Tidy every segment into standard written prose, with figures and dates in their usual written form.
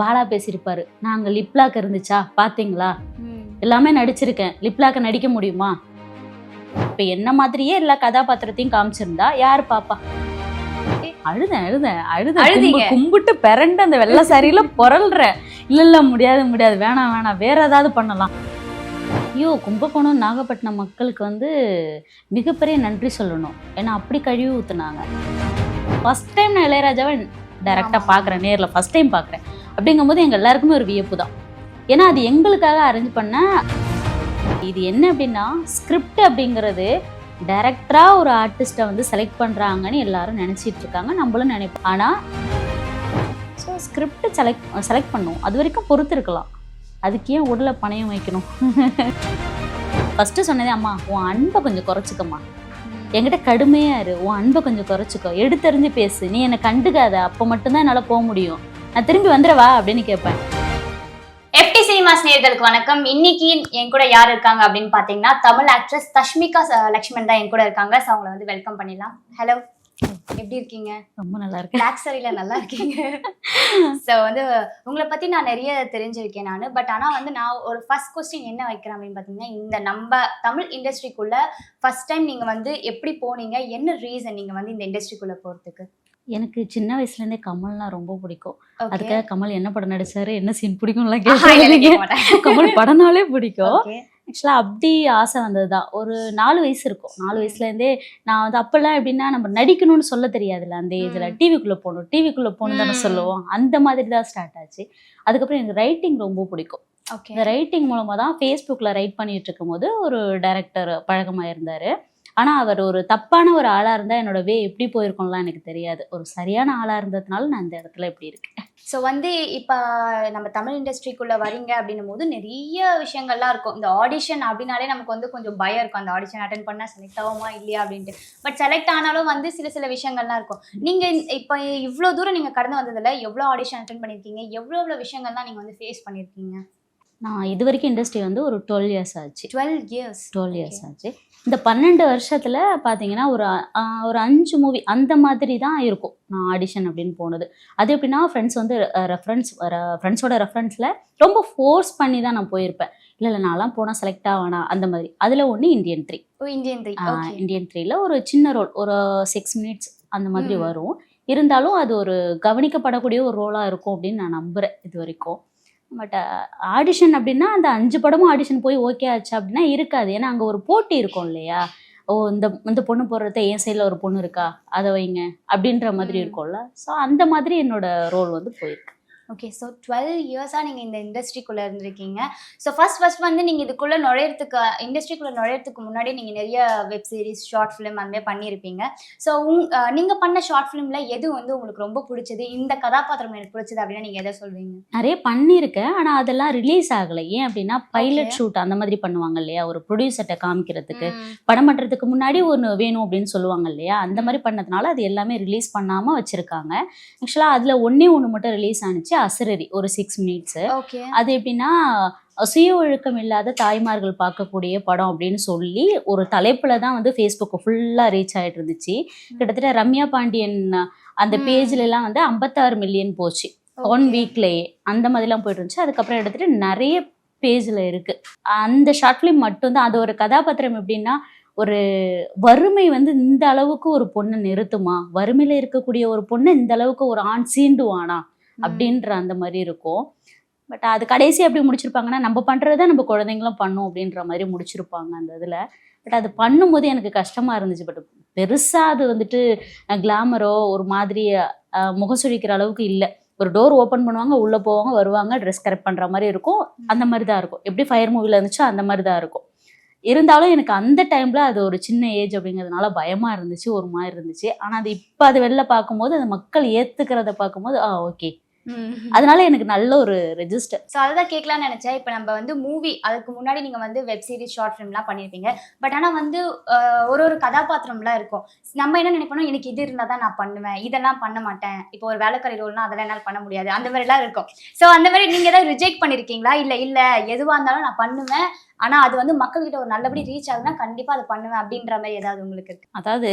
பாலா பேசியிருப்பாரு, நாங்க லிப்லாக் இருந்துச்சா பாத்தீங்களா, எல்லாமே நடிச்சிருக்கேன், லிப்லாக்க நடிக்க முடியுமா? இப்ப என்ன மாதிரியே எல்லா கதாபாத்திரத்தையும் காமிச்சிருந்தா யாரு பாப்பா? அழுதேன் கும்பிட்டு பிறண்டு அந்த வெள்ளை சாரியில பொறல்றேன். இல்ல முடியாது வேணாம் வேற ஏதாவது பண்ணலாம். ஐயோ, கும்பகோணம் நாகப்பட்டினம் மக்களுக்கு மிகப்பெரிய நன்றி சொல்லணும். ஏன்னா அப்படி கழுவி ஊத்துனாங்க. ஃபர்ஸ்ட் டைம் நான் இளையராஜாவை டைரக்டா பாக்குறேன், நேர்ல ஃபர்ஸ்ட் டைம் பாக்குறேன். அப்படிங்கும்போது எங்க எல்லாருக்குமே ஒரு வியப்பு தான். ஏன்னா அது எங்களுக்காக அரேஞ்ச் பண்ண. இது என்ன அப்படின்னா, ஸ்கிரிப்ட் அப்படிங்கிறது டைரக்டரா ஒரு ஆர்டிஸ்ட்டை செலக்ட் பண்றாங்கன்னு எல்லாரும் நினைச்சிட்டு இருக்காங்க, நம்மளும் நினைப்போம். ஆனா ஸ்கிரிப்ட் செலக்ட் பண்ணும், அது வரைக்கும் பொறுத்து இருக்கலாம். அதுக்கு ஏன் உடலை பணையம் வைக்கணும்? ஃபர்ஸ்ட் சொன்னதே, அம்மா உன் அன்பை கொஞ்சம் குறைச்சிக்கம்மா, என்கிட்ட கடுமையா இரு, உன் அன்பை கொஞ்சம் குறைச்சிக்கோ, எடுத்தறிஞ்சு பேசு, நீ என்னை கண்டுக்காத, அப்போ மட்டும்தான் என்னால் போக முடியும், நான் திரும்பி வந்துடவா அப்படின்னு கேட்பேன். FT சினிமாஸ் நேயர்களுக்கு வணக்கம். இன்னைக்கு என் கூட யார் இருக்காங்க அப்படின்னு பாத்தீங்கன்னா, தமிழ் ஆக்ட்ரஸ் தஷ்மிகா லக்ஷ்மன் தான் என் கூட இருக்காங்க. ஸோ அவங்களை வெல்கம் பண்ணிடலாம். ஹலோ, எப்படி இருக்கீங்க? ரொம்ப நல்லா இருக்கு. பிளாக் சாரியில நல்லா இருக்கீங்க. ஸோ உங்களை பத்தி நான் நிறைய தெரிஞ்சிருக்கேன் நான். பட் ஆனா நான் ஒரு ஃபர்ஸ்ட் கொஸ்டின் என்ன வைக்கிறேன் அப்படின்னு பாத்தீங்கன்னா, இந்த நம்ம தமிழ் இண்டஸ்ட்ரிக்குள்ள ஃபர்ஸ்ட் டைம் நீங்க எப்படி போனீங்க, என்ன ரீசன் நீங்க இந்த இண்டஸ்ட்ரிக்குள்ள போறதுக்கு? எனக்கு சின்ன வயசுல இருந்தே கமல்னா ரொம்ப பிடிக்கும். அதுக்காக கமல் என்ன படம் நடிச்சாரு, என்ன சீன் பிடிக்கும்லாம் கேட்க, கமல் படம்னாலே பிடிக்கும். ஆக்சுவலா அப்படி ஆசை வந்ததுதான். ஒரு 4 வயசு இருக்கும். 4 வயசுல இருந்தே நான் அப்பெல்லாம் எப்படின்னா, நம்ம நடிக்கணும்னு சொல்ல தெரியாதுல்ல அந்த ஏஜ்ல, டிவிக்குள்ள போகணும் தானே சொல்லுவோம். அந்த மாதிரி தான் ஸ்டார்ட் ஆச்சு. அதுக்கப்புறம் எனக்கு ரைட்டிங் ரொம்ப பிடிக்கும். இந்த ரைட்டிங் மூலமா தான் ஃபேஸ்புக்ல ரைட் பண்ணிட்டு இருக்கும் போது ஒரு டைரக்டர் பழக்கமா இருந்தாரு. ஆனா அவர் ஒரு தப்பான ஒரு ஆளா இருந்தா என்னோட எப்படி போயிருக்கோம்லாம் எனக்கு தெரியாது. ஒரு சரியான ஆளா இருந்ததுனால நான் இந்த இடத்துல இப்படி இருக்கேன். ஸோ இப்ப நம்ம தமிழ் இண்டஸ்ட்ரிக்குள்ள வரீங்க அப்படின்னும் போது நிறைய விஷயங்கள்லாம் இருக்கும். இந்த ஆடிஷன் அப்படின்னாலே நமக்கு கொஞ்சம் பயம் இருக்கும். அந்த ஆடிஷன் அட்டென்ட் பண்ணா செலக்ட் ஆகுமா இல்லையா அப்படின்ட்டு. பட் செலக்ட் ஆனாலும் சில விஷயங்கள்லாம் இருக்கும். நீங்க இப்ப இவ்வளவு தூரம் நீங்க கடந்து வந்ததுல எவ்வளவு ஆடிஷன் அட்டென்ட் பண்ணிருக்கீங்க, எவ்வளவு விஷயங்கள்லாம் நீங்க ஃபேஸ் பண்ணிருக்கீங்க? நான் இது வரைக்கும் இண்டஸ்ட்ரி ஒரு 12 இயர்ஸ் ஆச்சு. 12 இயர்ஸ் ஆச்சு. இந்த 12 வருஷத்துல பாத்தீங்கன்னா ஒரு 5 மூவி அந்த மாதிரி தான் இருக்கும் நான் ஆடிஷன் அப்படின்னு போனது. அது எப்படின்னா, ஃப்ரெண்ட்ஸோட ரெஃபரன்ஸ்ல ரொம்ப ஃபோர்ஸ் பண்ணி தான் நான் போயிருப்பேன். இல்ல நான்லாம் போனா செலக்ட் ஆவானா அந்த மாதிரி. அதுல ஒன்று இந்தியன் 3. இந்தியன் 3ல ஒரு சின்ன ரோல், ஒரு 6 மினிட்ஸ் அந்த மாதிரி வரும். இருந்தாலும் அது ஒரு கவனிக்கப்படக்கூடிய ஒரு ரோலா இருக்கும் அப்படின்னு நான் நம்புறேன் இது வரைக்கும். பட் ஆடிஷன் அப்படின்னா அந்த 5 படமும் ஆடிஷன் போய் ஓகே ஆச்சு அப்படின்னா இருக்காது. ஏன்னா அங்கே ஒரு போட்டி இருக்கும் இல்லையா. இந்த பொண்ணு போடுறத என் சைடில் ஒரு பொண்ணு இருக்கா, அதை வைங்க அப்படின்ற மாதிரி இருக்கும்ல. ஸோ அந்த மாதிரி என்னோட ரோல் போயிருக்கு. ஓகே. ஸோ 12 இயர்ஸாக நீங்கள் இந்த இண்டஸ்ட்ரிக்குள்ளே இருந்திருக்கீங்க. ஸோ ஃபர்ஸ்ட் நீங்கள் இதுக்குள்ளே இண்டஸ்ட்ரிக்குள்ளே நுழையிறதுக்கு முன்னாடி நீங்கள் நிறைய வெப் சீரிஸ், ஷார்ட் ஃபிலிம் அந்த மாதிரி பண்ணியிருப்பீங்க. ஸோ நீங்கள் பண்ண ஷார்ட் ஃபிலிமில் எது உங்களுக்கு ரொம்ப பிடிச்சது, இந்த கதாபாத்திரம் எனக்கு பிடிச்சது அப்படின்னா நீங்கள் எதை சொல்வீங்க? நிறைய பண்ணியிருக்கேன், ஆனால் அதெல்லாம் ரிலீஸ் ஆகலை. ஏன் அப்படின்னா பைலட் ஷூட் அந்த மாதிரி பண்ணுவாங்க இல்லையா, ஒரு ப்ரொடியூசர்கிட்ட காமிக்கிறதுக்கு. படம் பண்ணுறதுக்கு முன்னாடி ஒன்று வேணும் அப்படின்னு சொல்லுவாங்க இல்லையா, அந்த மாதிரி பண்ணதுனால அது எல்லாமே ரிலீஸ் பண்ணாமல் வச்சுருக்காங்க. ஆக்சுவலாக அதில் ஒன்று மட்டும் ரிலீஸ் ஆனிச்சு, அசுரரி, ஒரு 6 மினிட்ஸ். அது எப்படின்னா, சுய ஒழுக்கம் இல்லாத தாய்மார்கள் பார்க்கக்கூடிய படம் அப்படின்னு சொல்லி ஒரு தலைப்புல தான் ஃபேஸ்புக் ஃபுல்லா ரீச் ஆயிட்டு இருந்துச்சு. கிட்டத்தட்ட ரம்யா பாண்டியன் அந்த பேஜ்ல எல்லாம் 56 மில்லியன் போச்சு 1 வீக்லயே. அந்த மாதிரிலாம் போயிட்டு இருந்துச்சு. அதுக்கப்புறம் எடுத்துட்டு நிறைய பேஜ்ல இருக்கு. அந்த ஷார்ட் ஃபிலிம் மட்டும்தான். அது ஒரு கதாபாத்திரம் எப்படின்னா, ஒரு வறுமை இந்த அளவுக்கு ஒரு பொண்ணை நிறுத்துமா, வறுமையில இருக்கக்கூடிய ஒரு பொண்ணை இந்த அளவுக்கு ஒரு ஆண் சீண்டுவானா அப்படின்ற அந்த மாதிரி இருக்கும். பட் அது கடைசி எப்படி முடிச்சிருப்பாங்கன்னா, நம்ம பண்றதை நம்ம குழந்தைங்களும் பண்ணும் அப்படின்ற மாதிரி முடிச்சிருப்பாங்க அந்த இதுல. பட் அது பண்ணும்போது எனக்கு கஷ்டமா இருந்துச்சு. பட் பெருசா அது கிளாமரோ ஒரு மாதிரி முகம் சுழிக்கிற அளவுக்கு இல்லை. ஒரு டோர் ஓப்பன் பண்ணுவாங்க, உள்ள போவாங்க, வருவாங்க, ட்ரெஸ் கரெக்ட் பண்ற மாதிரி இருக்கும். அந்த மாதிரி தான் இருக்கும். எப்படி ஃபயர் மூவில இருந்துச்சோ அந்த மாதிரி தான் இருக்கும். இருந்தாலும் எனக்கு அந்த டைம்ல அது ஒரு சின்ன ஏஜ் அப்படிங்கிறதுனால பயமா இருந்துச்சு, ஒரு மாதிரி இருந்துச்சு. ஆனா அது இப்ப அது வெளில பார்க்கும்போது, அது மக்கள் ஏத்துக்கிறத பார்க்கும்போது ஓகே, அதனால எனக்கு நல்ல ஒரு ரெஜிஸ்டர். ஸோ அதுதான் கேட்கலான்னு நினைச்சேன். இப்போ நம்ம மூவி, அதுக்கு முன்னாடி நீங்க வெப் சீரிஸ், ஷார்ட் ஃபிலிம்லாம் பண்ணியிருப்பீங்க. பட் ஆனால் ஒரு கதாபாத்திரம்லாம் இருக்கும். நம்ம என்ன நினைப்போம், எனக்கு இது இருந்தால் தான் நான் பண்ணுவேன், இதெல்லாம் பண்ண மாட்டேன். இப்போ ஒரு வேலைக்காரி ரோல்னா அதெல்லாம் என்னால் பண்ண முடியாது, அந்த மாதிரிலாம் இருக்கும். ஸோ அந்த மாதிரி நீங்க ஏதாவது ரிஜெக்ட் பண்ணியிருக்கீங்களா? இல்லை எதுவாக இருந்தாலும் நான் பண்ணுவேன், ஆனா அது வந்து மக்கள்கிட்ட ஒரு நல்லபடி ரீச் ஆகுதுன்னா கண்டிப்பா அதை பண்ணுவேன் அப்படின்ற மாதிரி ஏதாவது உங்களுக்கு இருக்கு? அதாவது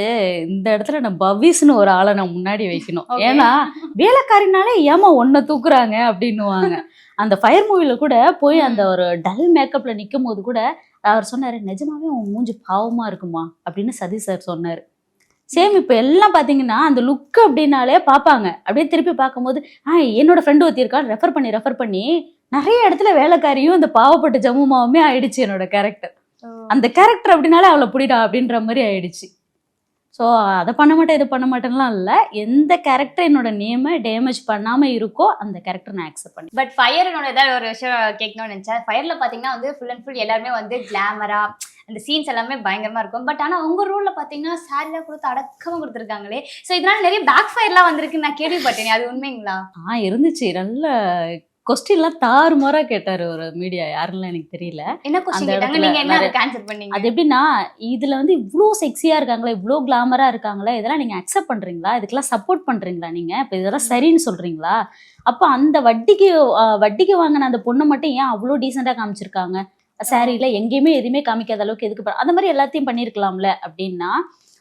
இந்த இடத்துல நான் பவிஸ்னு ஒரு ஆளை நான் முன்னாடி வைக்கணும். Okay. ஏன்னா வேலைக்காரினாலே ஏமா ஒன்ன தூக்குறாங்க அப்படின்னுவாங்க. அந்த ஃபயர் மூவில கூட போய் அந்த ஒரு டல் மேக்கப்ல நிக்கும் போது கூட அவர் சொன்னாரு, நிஜமாவே உன் மூஞ்சி பாவமா இருக்குமா அப்படின்னு சதீஷ் சார் சொன்னாரு. சேம் இப்போ எல்லாம் பார்த்தீங்கன்னா அந்த லுக் அப்படின்னாலே பார்ப்பாங்க. அப்படியே திருப்பி பார்க்கும்போது என்னோட ஃப்ரெண்டு ஒருத்தி இருக்கான்னு ரெஃபர் பண்ணி நிறைய இடத்துல வேலைக்காரியும் இந்த பாவப்பட்ட ஜம்முமாவுமே ஆயிடுச்சு என்னோட கேரக்டர். அந்த கேரக்டர் அப்படின்னாலே அவளை பிடிடா அப்படின்ற மாதிரி ஆயிடுச்சு. ஸோ அதை பண்ண மாட்டேன் இது பண்ண மாட்டேன்லாம் இல்லை. எந்த கேரக்டர் என்னோட நேமை டேமேஜ் பண்ணாமல் இருக்கோ அந்த கேரக்டர் நான் அக்செப்ட் பண்ணி. பட் ஃபயர்னோட ஏதாவது ஒரு விஷயம் கேட்கணும்னு நினைச்சேன். ஃபயர்ல பாத்தீங்கன்னா வந்து ஃபுல் அண்ட் ஃபுல் எல்லாருமே வந்து கிளாமரா அந்த சீன்ஸ் எல்லாமே பயங்கரமா இருக்கும். பட் ஆனா உங்க ரோல்ல பாத்தீங்கன்னா சாரிலாம் கொடுத்து அடக்கமா கொடுத்துருக்காங்களே. ஸோ இதனால நிறைய பேக் ஃபயர்லாம் வந்திருக்குன்னு நான் கேள்விப்பட்டேன். அது உண்மைங்களா? இருந்துச்சு. நல்ல கொஸ்டின்லாம் தாறுமாறா கேட்டாரு ஒரு மீடியா, யாருன்னு எனக்கு தெரியல. என்ன கொஸ்டின் கேட்டாங்க? நீங்க என்ன அதுக்கு ஆன்சர் பண்ணீங்க? அது எப்படின்னா, இதுல வந்து இவ்வளோ செக்ஸியா இருக்காங்களா, இவ்வளோ கிளாமரா இருக்காங்களா, இதெல்லாம் நீங்க அக்செப்ட் பண்றீங்களா, இதுக்கெல்லாம் சப்போர்ட் பண்றீங்களா, நீங்க இப்போ இதெல்லாம் சரின்னு சொல்றீங்களா? அப்போ அந்த வட்டிக்கு வாங்கின அந்த பொண்ணை மட்டும் ஏன் அவ்வளோ டீசெண்டா காமிச்சிருக்காங்க? சாரியில எங்கேயுமே எதுவுமே காமிக்காத அளவுக்கு எதுக்கு அந்த மாதிரி எல்லாத்தையும் பண்ணியிருக்கலாம்ல அப்படின்னா,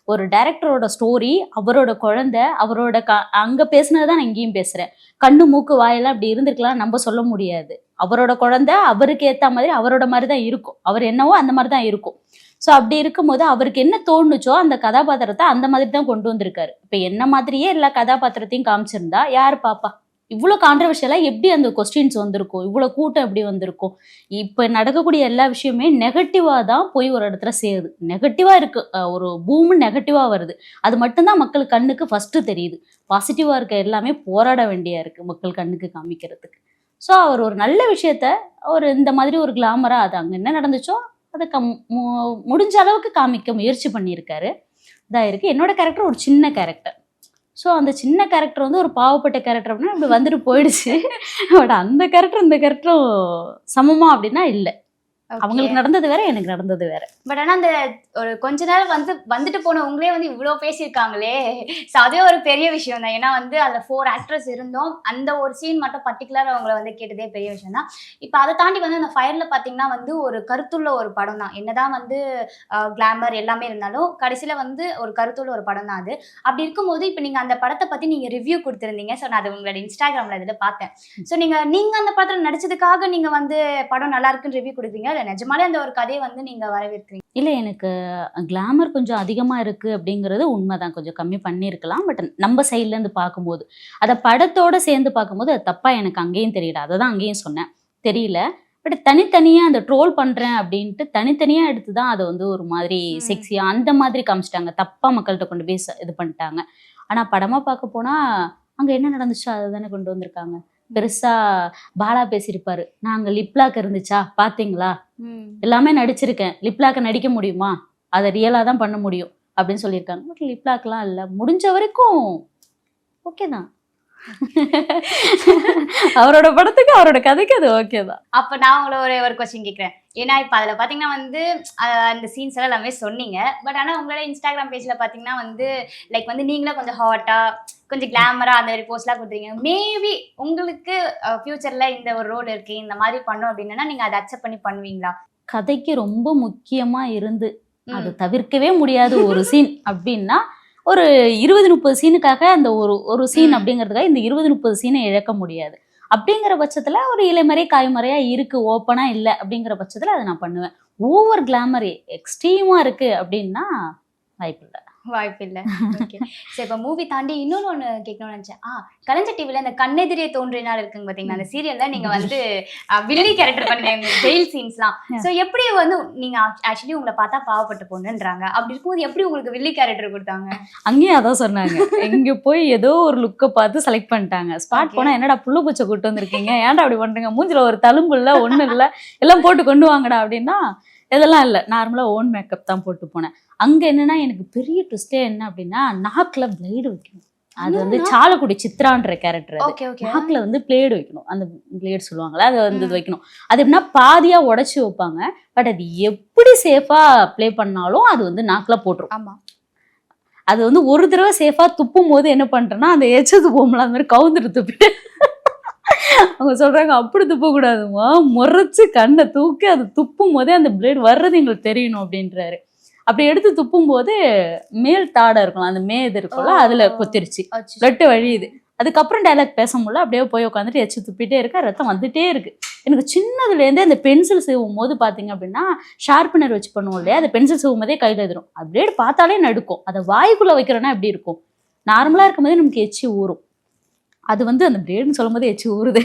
ஒரு டைரக்டரோட ஸ்டோரி, அவரோட குழந்தை, அவரோட அங்க பேசுனதுதான் நான் இங்கேயும் பேசுறேன். கண்ணு மூக்கு வாயெல்லாம் அப்படி இருந்திருக்கலாம் நம்ம சொல்ல முடியாது. அவரோட குழந்தை அவருக்கு ஏத்த மாதிரி அவரோட மாதிரி தான் இருக்கும். அவர் என்னவோ அந்த மாதிரி தான் இருக்கும். ஸோ அப்படி இருக்கும்போது அவருக்கு என்ன தோணுச்சோ அந்த கதாபாத்திரத்தை அந்த மாதிரி தான் கொண்டு வந்திருக்காரு. இப்போ என்ன மாதிரியே எல்லா கதாபாத்திரத்தையும் காமிச்சிருந்தா யாரு பாப்பா? இவ்வளோ கான்ட்ரவர்ஷியலாக எப்படி அந்த கொஸ்டின்ஸ் வந்திருக்கும், இவ்வளோ கூட்டம் எப்படி வந்திருக்கும்? இப்போ நடக்கக்கூடிய எல்லா விஷயமே நெகட்டிவாக தான் போய் ஒரு இடத்துல சேருது. நெகட்டிவாக இருக்கு, ஒரு பூமு நெகட்டிவாக வருது. அது மட்டும்தான் மக்கள் கண்ணுக்கு ஃபஸ்ட்டு தெரியுது. பாசிட்டிவாக இருக்க எல்லாமே போராட வேண்டியா இருக்குது மக்கள் கண்ணுக்கு காமிக்கிறதுக்கு. ஸோ அவர் ஒரு நல்ல விஷயத்த இந்த மாதிரி ஒரு கிளாமராக அது அங்கே என்ன நடந்துச்சோ அதை முடிஞ்ச அளவுக்கு காமிக்க முயற்சி பண்ணியிருக்காரு. இதாக இருக்குது. என்னோட கேரக்டர் ஒரு சின்ன கேரக்டர். ஸோ அந்த சின்ன கேரக்டர் வந்து ஒரு பாவப்பட்ட கேரக்டர் அப்படின்னா இப்படி வந்துட்டு போயிடுச்சு. பட் அந்த கேரக்டரும் இந்த கேரக்டரும் சமமா அப்படின்னா இல்லை. அவங்களுக்கு நடந்தது வேற, எனக்கு நடந்தது வேற. பட் ஆனா அந்த ஒரு கொஞ்ச நேரம் வந்துட்டு போன உங்களே வந்து இவ்வளோ பேசியிருக்காங்களே. ஸோ அதே ஒரு பெரிய விஷயம் தான். ஏன்னா வந்து அதில் 4 ஆக்ட்ரஸ் இருந்தோம். அந்த ஒரு சீன் மட்டும் பர்டிகுலராக அவங்கள வந்து கேட்டதே பெரிய விஷயம் தான். இப்போ அதை தாண்டி வந்து அந்த ஃபயர்ல பார்த்தீங்கன்னா வந்து ஒரு கருத்துள்ள ஒரு படம் தான். என்னதான் வந்து கிளாமர் எல்லாமே இருந்தாலும் கடைசியில் வந்து ஒரு கருத்துள்ள ஒரு படம் தான் அது. அப்படி இருக்கும்போது இப்போ நீங்கள் அந்த படத்தை பற்றி நீங்கள் ரிவ்யூ கொடுத்துருந்தீங்க. ஸோ நான் அது உங்களோட இன்ஸ்டாகிராமில் இதில் பார்த்தேன். ஸோ நீங்கள் அந்த படத்தில் நடிச்சதுக்காக நீங்கள் வந்து படம் நல்லா இருக்குன்னு ரிவ்யூ கொடுத்தீங்க. நிஜமாலே அந்த ஒரு கதையை வந்து நீங்க வரவேற்கிறீங்க? இல்லை, எனக்கு கிளாமர் கொஞ்சம் அதிகமாக இருக்குது அப்படிங்கிறது உண்மைதான். கொஞ்சம் கம்மி பண்ணியிருக்கலாம். பட் நம்ம சைட்லேருந்து பார்க்கும்போது அதை படத்தோடு சேர்ந்து பார்க்கும்போது அது தப்பாக எனக்கு அங்கேயும் தெரியல. அதை தான் அங்கேயும் சொன்னேன், தெரியல. பட் தனித்தனியாக அந்த ட்ரோல் பண்ணுறேன் அப்படின்ட்டு தனித்தனியாக எடுத்து தான் அதை வந்து ஒரு மாதிரி செக்ஸியாக அந்த மாதிரி காமிச்சிட்டாங்க. தப்பாக மக்கள்கிட்ட கொண்டு போய் இது பண்ணிட்டாங்க. ஆனால் படமாக பார்க்க போனால் அங்கே என்ன நடந்துச்சோ அதை தானே கொண்டு வந்திருக்காங்க. பெருசா பாலா பேசியிருப்பாரு, நாங்க லிப்லாக் இருந்துச்சா பாத்தீங்களா, எல்லாமே நடிச்சிருக்கேன், லிப்லாக்க நடிக்க முடியுமா, அதை ரியலா தான் பண்ண முடியும் அப்படின்னு சொல்லியிருக்காங்க. பட் லிப்லாக்லாம் இல்லை, முடிஞ்ச வரைக்கும் ஓகே தான். அவரோட படத்துக்கு அவரோட கதைக்கு அது ஓகே தான். அப்ப நான் உங்களை ஒரு கொஸ்டின் கேட்கிறேன். ஏன்னா இப்ப அதுல பாத்தீங்கன்னா வந்து அந்த சீன்ஸ் எல்லாம் எல்லாமே சொன்னீங்க. பட் ஆனா உங்களோட இன்ஸ்டாகிராம் பேஜ்ல பாத்தீங்கன்னா வந்து லைக் வந்து நீங்களும் கொஞ்சம் ஹாட்டா கொஞ்சம் கிளாமரா அந்த மாதிரி போஸ்ட்லாம் கொடுத்துருங்க. மேபி உங்களுக்கு ஃபியூச்சர்ல இந்த ஒரு ரோல் இருக்கு, இந்த மாதிரி பண்ணும் அப்படின்னா நீங்க அதை அக்செப்ட் பண்ணி பண்ணுவீங்களா? கதைக்கு ரொம்ப முக்கியமா இருந்து அது தவிர்க்கவே முடியாது ஒரு சீன் அப்படின்னா ஒரு 20-30 சீனுக்காக அந்த ஒரு சீன் அப்படிங்கிறதுக்காக இந்த 20-30 சீனை இழக்க முடியாது. அப்படிங்கிற பட்சத்துல ஒரு இலைமறை காய்மறையா இருக்கு, ஓப்பனா இல்லை அப்படிங்கிற பட்சத்துல அதை நான் பண்ணுவேன். ஓவர் கிளாமர் எக்ஸ்ட்ரீமா இருக்கு அப்படின்னா வாய்ப்பில்லை. ஓகே. சரி, இப்போ மூவி தாண்டி இன்னொன்று கேட்கணும்னு நினச்சேன். கலைஞர் டிவியில் இந்த கண்ணெதிரே தோன்றினால் இருக்குங்க பார்த்தீங்களா, அந்த சீரியலில் நீங்கள் வந்து வில்லி கேரக்டர் பண்ணீங்க, இந்த ஜெயில் சீன்ஸ்லாம். ஸோ எப்படி வந்து நீங்கள் ஆக்சுவலி உங்களை பார்த்தா பாவப்பட்டு போகணுன்றாங்க, அப்படி இருக்கும்போது எப்படி உங்களுக்கு வில்லி கேரக்டர் கொடுத்தாங்க? அங்கேயும் அதான் சொன்னாங்க, இங்கே போய் ஏதோ ஒரு லுக்கை பார்த்து செலக்ட் பண்ணிட்டாங்க. ஸ்பாட் போனால் என்னடா புல்லு பூச்சை கூட்டு வந்திருக்கீங்க, ஏன்டா அப்படி பண்ணுறீங்க, மூஞ்சில் ஒரு தழும்பு இல்லை ஒன்றும் இல்லை, எல்லாம் போட்டு கொண்டு வாங்கடா அப்படின்னா இதெல்லாம் இல்லை, நார்மலாக ஓன் மேக்கப் தான் போட்டு போனேன். அங்கே என்னன்னா எனக்கு பெரிய ட்விஸ்டே என்ன அப்படின்னா, நாக்கில் பிளேடு வைக்கணும். அது வந்து சாலக்குடி சித்ரான்ற கேரக்டர், நாக்கில் வந்து பிளேடு வைக்கணும். அந்த பிளேடு சொல்லுவாங்களா, அதை வந்து இது வைக்கணும். அது எப்படின்னா பாதியாக உடச்சி வைப்பாங்க. பட் அது எப்படி சேஃபாக ப்ளே பண்ணாலும் அது வந்து நாக்கில் போட்டுரும். ஆமாம். அது வந்து ஒரு தடவை சேஃபாக துப்பும் போது என்ன பண்ணுறேன்னா அந்த எச்ச துப்போம்ல அந்த மாதிரி கவுந்துட்டு துப்பிட்டு அவங்க சொல்றாங்க அப்படி துப்பக்கூடாதுமா, முறைச்சு கண்ணை தூக்கி அது துப்பும் போதே அந்த பிளேடு வர்றது எங்களுக்கு தெரியணும் அப்படின்றாரு. அப்படி எடுத்து துப்பும் போது மேல் தாடை இருக்கலாம், அந்த இது இருக்கும்ல, அதுல கொத்திருச்சு, பிளட் வழியுது. அதுக்கப்புறம் டைலாக் பேச முடியல, அப்படியே போய் உட்காந்துட்டு எச்சு துப்பிட்டே இருக்கேன், ரத்தம் வந்துட்டே இருக்கு. எனக்கு சின்னதுலேருந்தே அந்த பென்சில் சீவும் போது பார்த்தீங்க அப்படின்னா ஷார்ப்னர் வச்சு பண்ணுவோம் இல்லையா, அந்த பென்சில் சீவும் போதே கையில் எதிரும், அது பிளேடு பார்த்தாலே நடுக்கும். அதை வாய்க்குள்ளே வைக்கிறோன்னா எப்படி இருக்கும், நார்மலாக இருக்கும் போதே நமக்கு எச்சி ஊறும். அது வந்து அந்த பிளேடுன்னு சொல்லும் போதே எச்சி ஊறுது.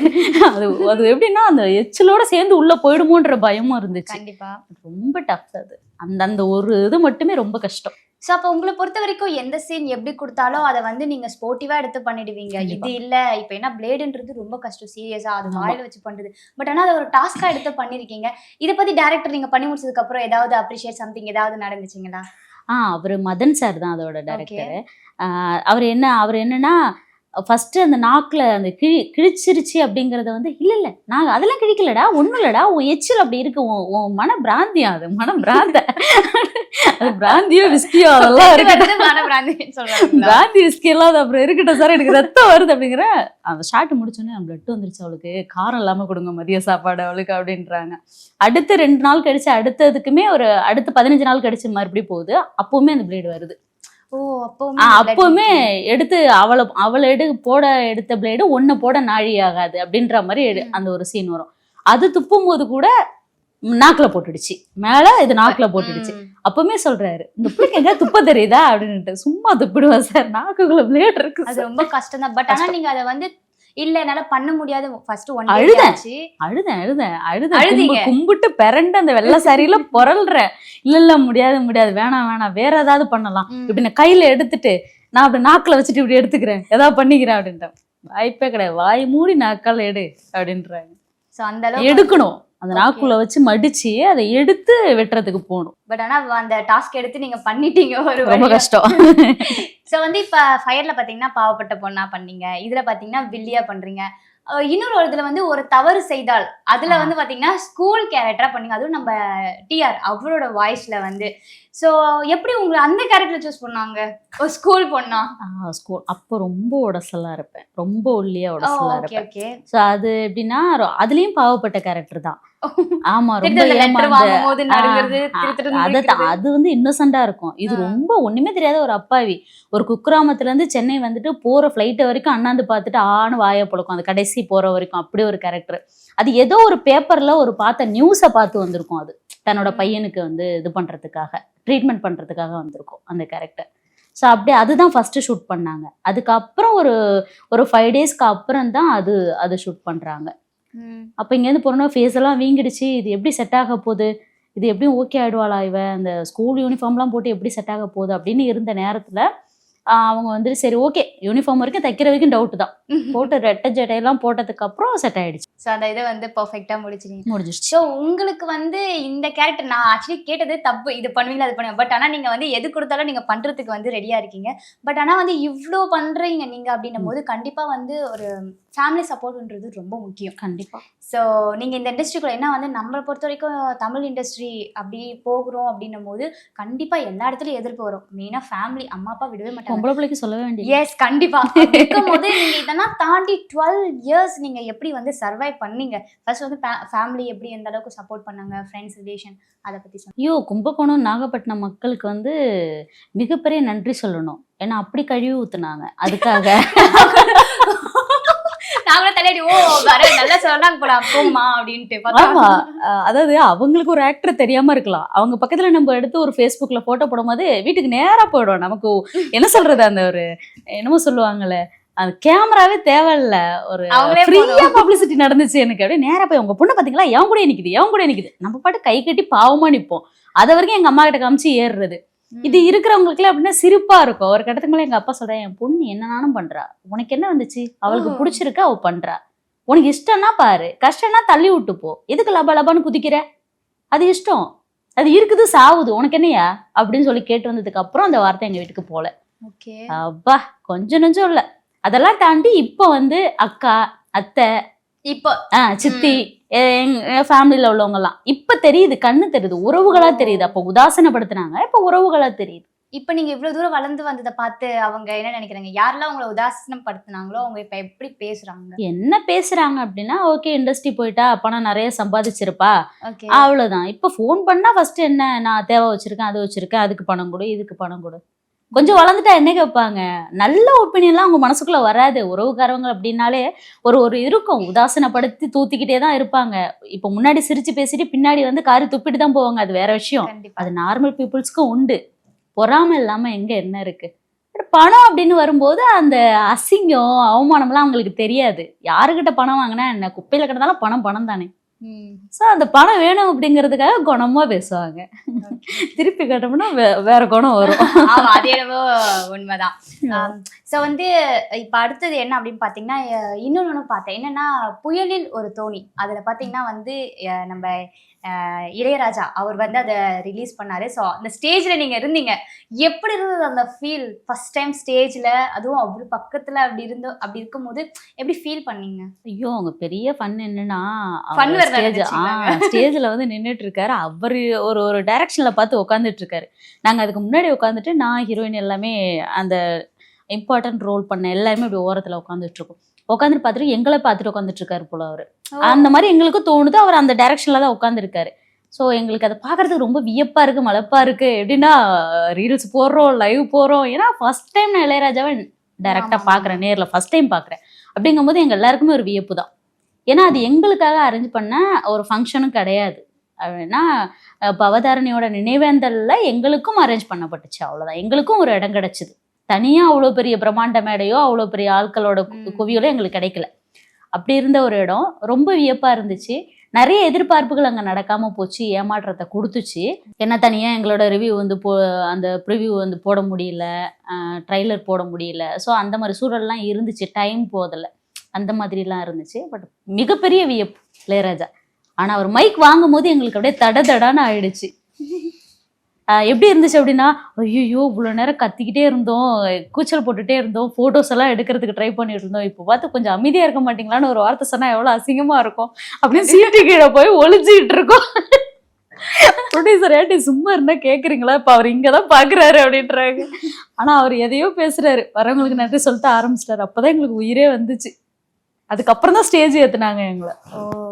அது எப்படின்னா அந்த எச்சிலோட சேர்ந்து உள்ள போயிடுமோன்ற பயமும் இருந்துச்சு. கண்டிப்பா ரொம்ப டஃப் அது. அந்த ஒரு இது மட்டுமே ரொம்ப கஷ்டம். ஸோ அப்போ உங்களை பொறுத்த வரைக்கும் எந்த சீன் எப்படி கொடுத்தாலும் அதை வந்து நீங்க ஸ்போர்ட்டிவா எடுத்து பண்ணிடுவீங்க. இது இல்ல இப்போ என்ன பிளேடுன்றது ரொம்ப கஷ்டம், சீரியஸா அது வாயில வச்சு பண்றது. பட் ஆனா அதை ஒரு டாஸ்கா எடுத்து பண்ணிருக்கீங்க. இதை பத்தி டைரக்டர் நீங்க பண்ணி முடிச்சதுக்கு அப்புறம் ஏதாவது அப்ரிஷியேட் சம்திங் ஏதாவது நடந்துச்சுங்களா? அவர் மதன் சார் தான் அதோட டைரக்டர். அவர் என்னன்னா ஃபர்ஸ்ட் அந்த நாக்கில் அந்த கிழிச்சிருச்சு அப்படிங்கிறத வந்து இல்லை நாங்கள் அதெல்லாம் கிழிக்கலடா, ஒன்றும் இல்லடா, உன் எச்சில் அப்படி இருக்கு, உன் மன பிராந்தியா, அது மன பிராந்த, அது பிராந்தியோ விஸ்கியோ அதெல்லாம் இருக்கு, பிராந்தி விஸ்கி எல்லாம் அது அப்புறம் இருக்கட்டும் சார், எனக்கு ரத்தம் வருது அப்படிங்கிற அந்த ஷார்ட் முடிச்சோன்னே பிளட் வந்துருச்சு அவளுக்கு, காரம் இல்லாமல் கொடுங்க மதிய சாப்பாடு அவளுக்கு அப்படின்றாங்க. அடுத்து 2 நாள் கழிச்சு அடுத்ததுக்குமே ஒரு அடுத்து 15 நாள் கழிச்சு மறுபடியும் போகுது, அப்பவுமே அந்த பிளேடு வருது. அப்பவுமே எடுத்து அவளை எடுத்த பிளேடு ஒன்னு போட நாழி ஆகாது அப்படின்ற மாதிரி அந்த ஒரு சீன் வரும். அது துப்பும் போது கூட நாக்குல போட்டுடுச்சு, மேல இது நாக்குல போட்டுடுச்சு. அப்பவுமே சொல்றாரு இந்த பிள்ளைக்கு எங்க துப்ப தெரியுதா அப்படின்ட்டு. சும்மா துப்பிடுவா சார், நாக்குக்குள்ள பிளேட் இருக்கு. அது ரொம்ப கஷ்டம் தான். பட் ஆனா நீங்க அதை வந்து இல்ல என்னால பண்ண முடியாது, ஃபர்ஸ்ட் ஒன் அழுதேன் கும்பிட்டு பெரண்டு அந்த வெள்ளை சாரியில பொறல்றேன். இல்ல முடியாது வேணாம் வேற ஏதாவது பண்ணலாம், இப்படி நான் கையில எடுத்துட்டு நான் அப்படி நாக்குல வச்சுட்டு இப்படி எடுத்துக்கிறேன், ஏதாவது பண்ணிக்கிறேன் அப்படின்ட்டேன். வாய்ப்பே கிடையாது, வாய் மூடி நாக்கால எடு அப்படின்றாங்க. எடுக்கணும், அந்த நாக்குள்ள வச்சு மடிச்சு அதை எடுத்து வெட்டுறதுக்கு போகணும். பட் ஆனா அந்த டாஸ்க் எடுத்து நீங்க பண்ணிட்டீங்க, ஒரு ரொம்ப கஷ்டம். சோ வந்து இப்ப ஃபயர்ல பாத்தீங்கன்னா பாவப்பட்ட பொண்ணா பண்ணீங்க, இதுல பாத்தீங்கன்னா வில்லியா பண்றீங்க. இன்னொரு இதுல வந்து ஒரு தவறு செய்தால் அதுல வந்து பாத்தீங்கன்னா ஸ்கூல் கேரக்டரா பண்ணீங்க, அதுவும் நம்ம டிஆர் அவரோட வாய்ஸ்ல வந்து. சோ எப்படி உங்களை அந்த கேரக்டர் சூஸ் பண்ணாங்க? ஒரு ஸ்கூல் பொண்ணா? ஸ்கூல் அப்போ ரொம்ப உடசலா இருப்பேன், ரொம்ப ஒல்லியா உடசலா இருப்பேன். சோ அது எப்படின்னா அதுலயும் பாவப்பட்ட கேரக்டர் தான். ஆமா, ரொம்ப அது வந்து இன்னோசென்டா இருக்கும். இது ரொம்ப ஒண்ணுமே தெரியாத ஒரு அப்பாவி, ஒரு குக்கிராமத்துல இருந்து சென்னை வந்துட்டு போற ஃபிளைட் வரைக்கும் அண்ணாந்து பார்த்துட்டு ஆணு வாய பொழுக்கும், அந்த கடைசி போற வரைக்கும். அப்படி ஒரு கேரக்டர். அது ஏதோ ஒரு பேப்பர்ல ஒரு பார்த்த நியூஸை பார்த்து வந்திருக்கும், அது தன்னோட பையனுக்கு வந்து இது பண்றதுக்காக, ட்ரீட்மெண்ட் பண்றதுக்காக வந்திருக்கும் அந்த கேரக்டர். ஸோ அப்படியே அதுதான் ஃபர்ஸ்ட் ஷூட் பண்ணாங்க. அதுக்கப்புறம் ஒரு 5 டேஸ்க்கு அப்புறம் தான் அது ஷூட் பண்றாங்க. அப்போ இங்கேருந்து போனோன்னா ஃபேஸ் எல்லாம் வீங்கிடுச்சு, இது எப்படி செட் ஆக போகுது, இது எப்படியும் ஓகே ஆயிடுவாளா இவ, அந்த ஸ்கூல் யூனிஃபார்ம்லாம் போட்டு எப்படி செட் ஆக போகுது அப்படின்னு இருந்த நேரத்தில் அவங்க வந்துட்டு சரி ஓகே யூனிஃபார்ம் வரைக்கும் தைக்கிற வரைக்கும் டவுட் தான், போட்டு ரெட்டை ஜடையெல்லாம் போட்டதுக்கு அப்புறம் செட் ஆயிடுச்சு. ஸோ அந்த இதை வந்து பர்ஃபெக்டாக முடிஞ்சிருச்சு. ஸோ உங்களுக்கு வந்து இந்த கேரக்டர் நான் ஆக்சுவலி கேட்டது தப்பு, இது பண்ணுவீங்களா அது பண்ணுவேன், பட் ஆனால் நீங்கள் வந்து எது கொடுத்தாலும் நீங்கள் பண்ணுறதுக்கு வந்து ரெடியாக இருக்கீங்க. பட் ஆனால் வந்து இவ்வளோ பண்ணுறீங்க நீங்கள் அப்படின்னும் போது கண்டிப்பாக வந்து ஒரு ஃபேமிலி சப்போர்ட்ன்றது ரொம்ப முக்கியம். கண்டிப்பாக. ஸோ நீங்கள் இந்த இண்டஸ்ட்ரிக்குள்ள என்ன வந்து நம்மளை பொறுத்த வரைக்கும் தமிழ் இண்டஸ்ட்ரி அப்படி போகிறோம் அப்படின்னும் போது கண்டிப்பாக எல்லா இடத்துலையும் எதிர்ப்பு வரும். மெயினாக ஃபேமிலி, அம்மா அப்பா விடவே மாட்டாங்க. பொம்பளை பிள்ளைக்கு சொல்லவே வேண்டிய. எஸ் கண்டிப்பாக. இருக்கும் போது நீங்கள் இதெல்லாம் தாண்டி 12 இயர்ஸ் நீங்கள் எப்படி வந்து சர்வைவ் பண்ணீங்க? ஃபர்ஸ்ட் வந்து ஃபேமிலி எப்படி எந்த அளவுக்கு சப்போர்ட் பண்ணாங்க, ஃப்ரெண்ட்ஸ் ரிலேஷன் அதை பற்றி சொல்லுங்க. ஐயோ, கும்பகோணம் நாகப்பட்டினம் மக்களுக்கு வந்து மிகப்பெரிய நன்றி சொல்லணும். ஏன்னா அப்படி கழுவி ஊத்துனாங்க அதுக்காக. அதாவது அவங்களுக்கு ஒரு ஆக்டர் தெரியாம இருக்கலாம், அவங்க பக்கத்துல நம்ம எடுத்து ஒரு ஃபேஸ்புக்ல போட்டோ போடும் போது வீட்டுக்கு நேரா போயிடும். நமக்கு என்ன சொல்றது, அந்த ஒரு என்னமோ சொல்லுவாங்கல்ல, அந்த கேமராவே தேவையில்ல, ஒரு ஃப்ரீயா பப்ளிசிட்டி நடந்துச்சு எனக்கு. அப்படியே நேரா போய் உங்க பொண்ணு பாத்தீங்களா, என் கூட நிக்குது, நம்ம பாட்டு கை கட்டி பாவமா நிப்போம். அது வரைக்கும் எங்க அம்மா கிட்ட காமிச்சு ஏறுறது. இது இருக்கிறவங்களுக்குலாம் அப்படின்னா சிரிப்பா இருக்கும். ஒரு கட்டத்துக்கு மேல எங்க அப்பா சொல்றேன், என் பொண்ணு என்னன்னாலும் பண்றா, உனக்கு என்ன வந்துச்சு, அவளுக்கு பிடிச்சிருக்கா அவ பண்றா, உனக்கு இஷ்டம்னா பாரு, கஷ்டம்னா தள்ளி விட்டு போ, எதுக்கு லபான்னு குதிக்கிற, அது இஷ்டம், அது இருக்குது சாவுது, உனக்கு என்னையா அப்படின்னு சொல்லி கேட்டு வந்ததுக்கு அப்புறம் அந்த வார்த்தை எங்க வீட்டுக்கு போல. அப்பா கொஞ்சம் நெஞ்சம் இல்ல. அதெல்லாம் தாண்டி இப்ப வந்து அக்கா, அத்தை, இப்போ சித்தி, எங்க ஃபேமிலியில உள்ளவங்க எல்லாம் இப்ப தெரியுது, கண்ணு தெரியுது, உறவுகளா தெரியுது. அப்ப உதாசனப்படுத்தினாங்க, இப்ப உறவுகளா தெரியுது. இப்ப நீங்க இவ்வளவு தூரம் வளர்ந்து வந்ததை பார்த்து அவங்க என்ன நினைக்கிறாங்க? யாரெல்லாம் உங்களை உதாசீனம் படுத்துனாங்களோ அவங்க இப்ப எப்படி பேசுறாங்க? என்ன பேசுறாங்க அப்படின்னா, ஓகே இண்டஸ்ட்ரி போயிட்டா பணம் நிறைய சம்பாதிச்சிருப்பா, ஓகே. அவ்வளவுதான். இப்ப ஃபோன் பண்ணா ஃபர்ஸ்ட் என்ன, நான் தேவை வச்சிருக்கேன், அது வச்சிருக்கேன், அதுக்கு பணம் கொடு, இதுக்கு பணம் கொடு. கொஞ்சம் வளர்ந்துட்டா என்ன கேட்பாங்க? நல்ல ஒப்பீனியன்லாம் அவங்க மனசுக்குள்ள வராது. உறவுக்காரங்க அப்படின்னாலே ஒரு ஒரு இருக்கும். உதாசீனப்படுத்தி தூத்திக்கிட்டே தான் இருப்பாங்க. இப்ப முன்னாடி சிரிச்சு பேசிட்டு பின்னாடி வந்து காரி துப்பிட்டு தான் போவாங்க. அது வேற விஷயம். கண்டிப்பா. அது நார்மல் பீப்புள்ஸ்க்கும் உண்டு. பொறாமை இல்லாம எங்க என்ன இருக்கு? பட் பணம் அப்படின்னு வரும்போது அந்த அசிங்கம், அவமானம்லாம் அவங்களுக்கு தெரியாது. யாருகிட்ட பணம் வாங்கினா என்ன? குப்பையில கிடந்தாலும் பணம் பணம் தானே. ஸோ அந்த பணம் வேணும் அப்படிங்கிறதுக்காக குணமா பேசுவாங்க. திருப்பி கேட்டோம்னா வேற குணம் வரும். ஆமா, அது என்னவோ உண்மைதான். ஸோ வந்து இப்ப அடுத்தது என்ன அப்படின்னு பாத்தீங்கன்னா, இன்னொன்னு பார்த்தேன். என்னன்னா, புயலில் ஒரு தோணி. அதுல பாத்தீங்கன்னா வந்து நம்ம இளையராஜா அவர் வந்து அதை ரிலீஸ் பண்ணாரு. ஸோ அந்த ஸ்டேஜ்ல நீங்க இருந்தீங்க. எப்படி இருந்தது அந்த ஃபீல்? ஃபர்ஸ்ட் டைம் ஸ்டேஜ்ல, அதுவும் அவரு பக்கத்துல அப்படி இருக்கும்போது எப்படி ஃபீல் பண்ணீங்க? ஐயோ! அவங்க பெரிய ஃபன் என்னன்னா, Fun வேற ஸ்டேஜ்ல வந்து நின்னுட்டு இருக்காரு. அவரு ஒரு ஒரு டைரக்ஷன்ல பார்த்து உட்காந்துட்டு இருக்காரு. நாங்க அதுக்கு முன்னாடி உட்காந்துட்டு, நான் ஹீரோயின் எல்லாமே அந்த இம்பார்ட்டன்ட் ரோல் பண்ண எல்லாருமே இப்படி ஓரத்துல உட்காந்துட்டு இருக்கோம். உட்காந்துட்டு பார்த்துட்டு எங்களை பார்த்துட்டு உட்காந்துட்டு இருக்காரு போல அவரு. அந்த மாதிரி எங்களுக்கு தோணுது. அவர் அந்த டைரக்ஷன்ல தான் உட்காந்துருக்காரு. ஸோ எங்களுக்கு அதை பார்க்கறதுக்கு ரொம்ப வியப்பா இருக்கு, மலப்பா இருக்கு. எப்படின்னா ரீல்ஸ் போடுறோம், லைவ் போறோம். ஏன்னா ஃபர்ஸ்ட் டைம் நான் இளையராஜாவை டைரக்டா பார்க்குறேன், நேரில் ஃபர்ஸ்ட் டைம் பார்க்குறேன். அப்படிங்கும்போது எங்க எல்லாருக்குமே ஒரு வியப்பு தான். ஏன்னா அது எங்களுக்காக அரேஞ்ச் பண்ண ஒரு ஃபங்க்ஷனும் கிடையாது. அப்படின்னா பவதாரணியோட நினைவேந்தல்ல எங்களுக்கும் அரேஞ்ச் பண்ணப்பட்டுச்சு, அவ்வளோதான். எங்களுக்கும் ஒரு இடம் கிடைச்சிது. தனியாக அவ்வளோ பெரிய பிரம்மாண்ட மேடையோ அவ்வளோ பெரிய ஆட்களோட குவியலோ எங்களுக்கு கிடைக்கல. அப்படி இருந்த ஒரு இடம் ரொம்ப வியப்பா இருந்துச்சு. நிறைய எதிர்பார்ப்புகள் அங்கே நடக்காம போச்சு, ஏமாற்றத்தை கொடுத்துச்சு. ஏன்னா தனியாக எங்களோட ரிவ்யூ வந்து அந்த ப்ரிவ்யூ வந்து போட முடியல, ட்ரைலர் போட முடியல. ஸோ அந்த மாதிரி சூழல்லாம் இருந்துச்சு, டைம் போதில்லை, அந்த மாதிரிலாம் இருந்துச்சு. பட் மிகப்பெரிய வியப்பு இளையராஜா. ஆனால் அவர் மைக் வாங்கும் போது எங்களுக்கு அப்படியே தடன்னு ஆயிடுச்சு. எப்படி இருந்துச்சு அப்படின்னா, ஐயோ இவ்வளோ நேரம் கத்திக்கிட்டே இருந்தோம், கூச்சல் போட்டுகிட்டே இருந்தோம், ஃபோட்டோஸ் எல்லாம் எடுக்கிறதுக்கு ட்ரை பண்ணிட்டு இருந்தோம். இப்போ பார்த்து கொஞ்சம் அமைதியாக இருக்க மாட்டீங்களான்னு ஒரு வார்த்தை சொன்னால் எவ்வளோ அசிங்கமாக இருக்கும் அப்படின்னு சீட்டு கீழே போய் ஒளிஞ்சிக்கிட்டு இருக்கோம். ப்ரொடியூசர் ஏட்டி சும்மா இருந்தால் கேட்குறீங்களா, இப்போ அவர் இங்கே தான் பார்க்குறாரு அப்படின்றாங்க. ஆனால் அவர் எதையோ பேசுகிறாரு, வரவங்களுக்கு நன்றி சொல்லிட்டு ஆரம்பிச்சிட்டாரு. அப்போ தான் எங்களுக்கு உயிரே வந்துச்சு. அதுக்கப்புறம் தான் ஸ்டேஜ் ஏற்றுனாங்க எங்களை.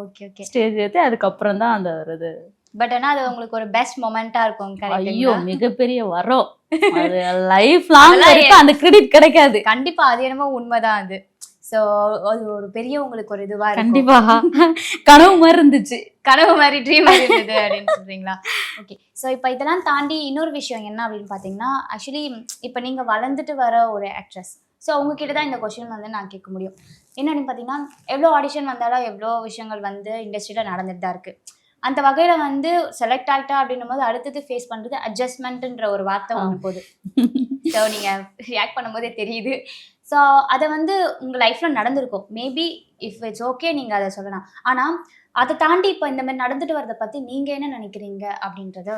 Okay okay. ஸ்டேஜ் ஏற்றி அதுக்கப்புறம் தான் அந்த இது. பட் ஆனா அது உங்களுக்கு ஒரு பெஸ்ட் மொமெண்டா இருக்கும். ஐயோ மிகப்பெரிய வரோம். அது லைஃப் லாங் வரைக்கும் அந்த கிரெடிட் கிடைக்காது. கண்டிப்பா, அது என்னமோ உண்மைதான் அது. சோ அது ஒரு பெரிய உங்களுக்கு ஒரு இதுவா இருக்கும். கண்டிப்பா கனவு மாதிரி இருந்துச்சு. கனவு மாதிரி, ட்ரீம் மாதிரி இருந்தது அப்படின்னு சொல்றீங்களா? ஓகே. ஸோ இப்போ இதெல்லாம் தாண்டி இன்னொரு விஷயம் என்ன அப்படின்னு பார்த்தீங்கன்னா, ஆக்சுவலி இப்போ நீங்கள் வளர்ந்துட்டு வர ஒரு ஆக்ட்ரஸ். ஸோ உங்ககிட்ட தான் இந்த கொஸ்டின் வந்து நான் கேட்க முடியும். என்ன அப்படின்னு பார்த்தீங்கன்னா, எவ்வளோ ஆடிஷன் வந்தாலும் எவ்வளோ விஷயங்கள் வந்து இண்டஸ்ட்ரியில் நடந்துட்டு தான் இருக்குது. அந்த வகையில் வந்து செலக்ட் ஆகிட்டா அப்படின்னும் போது அடுத்தது ஃபேஸ் பண்ணுறது அட்ஜஸ்ட்மெண்ட்டுன்ற ஒரு வார்த்தை ஒன்று போகுது. ஸோ நீங்கள் ரியாக்ட் பண்ணும்போதே தெரியுது. ஸோ அதை வந்து உங்கள் லைஃப்பில் நடந்திருக்கும். மேபி இஃப் இட்ஸ் ஓகே நீங்கள் அதை சொல்லலாம். ஆனால் அதை தாண்டி இப்போ இந்த மாதிரி நடந்துட்டு வரதை பற்றி நீங்கள் என்ன நினைக்கிறீங்க அப்படின்றத.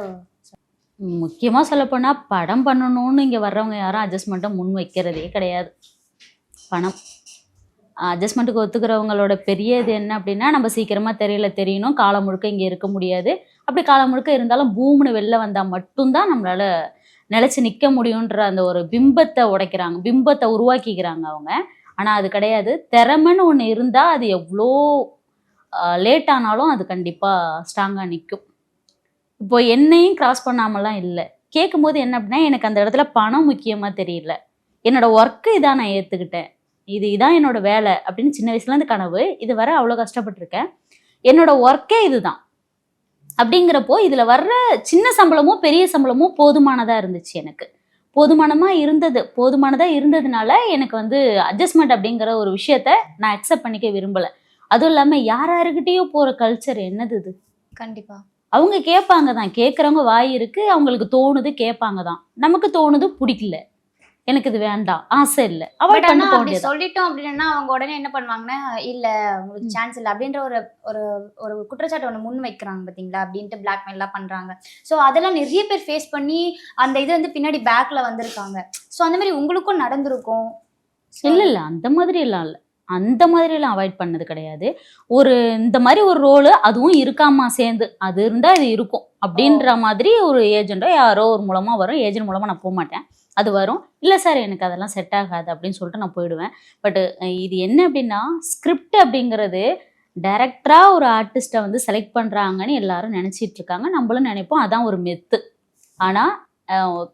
முக்கியமாக சொல்லப்போனால் படம் பண்ணணும்னு இங்கே வர்றவங்க யாரும் அட்ஜஸ்ட்மெண்ட்டை முன் வைக்கிறதே கிடையாது. பணம் அட்ஜஸ்ட்மெண்ட்டுக்கு ஒத்துக்கிறவங்களோட பெரிய இது என்ன அப்படின்னா, நம்ம சீக்கிரமாக தெரியணும், காலம் முழுக்க இங்கே இருக்க முடியாது. அப்படி காலம் முழுக்க இருந்தாலும் பூம்னு வெளில வந்தால் மட்டும்தான் நம்மளால் நிலச்சி நிற்க முடியுன்ற அந்த ஒரு பிம்பத்தை உடைக்கிறாங்க, பிம்பத்தை உருவாக்கிக்கிறாங்க அவங்க. ஆனால் அது கிடையாது. திறமைன்னு ஒன்று இருந்தால் அது எவ்வளோ லேட் ஆனாலும் அது கண்டிப்பாக ஸ்ட்ராங்காக நிற்கும். இப்போ என்னையும் கிராஸ் பண்ணாமலாம் இல்லை. கேட்கும்போது என்ன அப்படின்னா, எனக்கு அந்த இடத்துல பணம் முக்கியமாக தெரியல, என்னோட ஒர்க்கு இதான் நான் ஏற்றுக்கிட்டேன், இதான் என்னோட வேலை அப்படின்னு சின்ன வயசுலேருந்து கனவு. இது வர அவ்வளோ கஷ்டப்பட்டிருக்கேன், என்னோட ஒர்க்கே இதுதான் அப்படிங்கிறப்போ இதில் வர்ற சின்ன சம்பளமோ பெரிய சம்பளமோ போதுமானதாக இருந்துச்சு. எனக்கு போதுமானதாக இருந்ததுனால எனக்கு வந்து அட்ஜஸ்ட்மெண்ட் அப்படிங்கிற ஒரு விஷயத்த நான் அக்செப்ட் பண்ணிக்க விரும்பலை. அதுவும் இல்லாமல் யார்கிட்டயோ போகிற கல்ச்சர் என்னது இது? கண்டிப்பாக அவங்க கேட்பாங்க தான், கேட்குறவங்க வாய் இருக்குது, அவங்களுக்கு தோணுது கேட்பாங்க தான். நமக்கு தோணுது பிடிக்கல, எனக்கு இது வேண்டாம், ஆசை இல்லை, அவாய்ட் பண்ண போக சொல்லிட்டோம் அப்படின்னா அவங்க உடனே என்ன பண்ணுவாங்கன்னா, இல்லை உங்களுக்கு சான்ஸ் இல்லை அப்படின்ற ஒரு ஒரு ஒரு குற்றச்சாட்டு ஒன்று முன் வைக்கிறாங்க பார்த்தீங்களா, அப்படின்ட்டு பிளாக்மெயிலாம் பண்ணுறாங்க. ஸோ அதெல்லாம் நிறைய பேர் ஃபேஸ் பண்ணி அந்த இது வந்து பின்னாடி பேக்கில் வந்திருக்காங்க. ஸோ அந்த மாதிரி உங்களுக்கும் நடந்திருக்கும். இல்லை அந்த மாதிரி எல்லாம் இல்லை. அந்த மாதிரிலாம் அவாய்ட் பண்ணது கிடையாது. ஒரு இந்த மாதிரி ஒரு ரோலு அதுவும் இருக்காமா சேர்ந்து அது இருந்தா இது இருக்கும் அப்படின்ற மாதிரி ஒரு ஏஜென்ட்டோ யாரோ ஒரு மூலமா வரும். ஏஜென்ட் மூலமா நான் போக மாட்டேன். அது வரும். இல்லை சார் எனக்கு அதெல்லாம் செட் ஆகாது அப்படின்னு சொல்லிட்டு நான் போயிடுவேன். பட் இது என்ன அப்படின்னா ஸ்கிரிப்ட் அப்படிங்கிறது டைரக்டரா ஒரு ஆர்டிஸ்ட்டை வந்து செலக்ட் பண்றாங்கன்னு எல்லாரும் நினைச்சிட்டு இருக்காங்க. நம்மளும் நினைப்போம் அதான் ஒரு மெத்து. ஆனா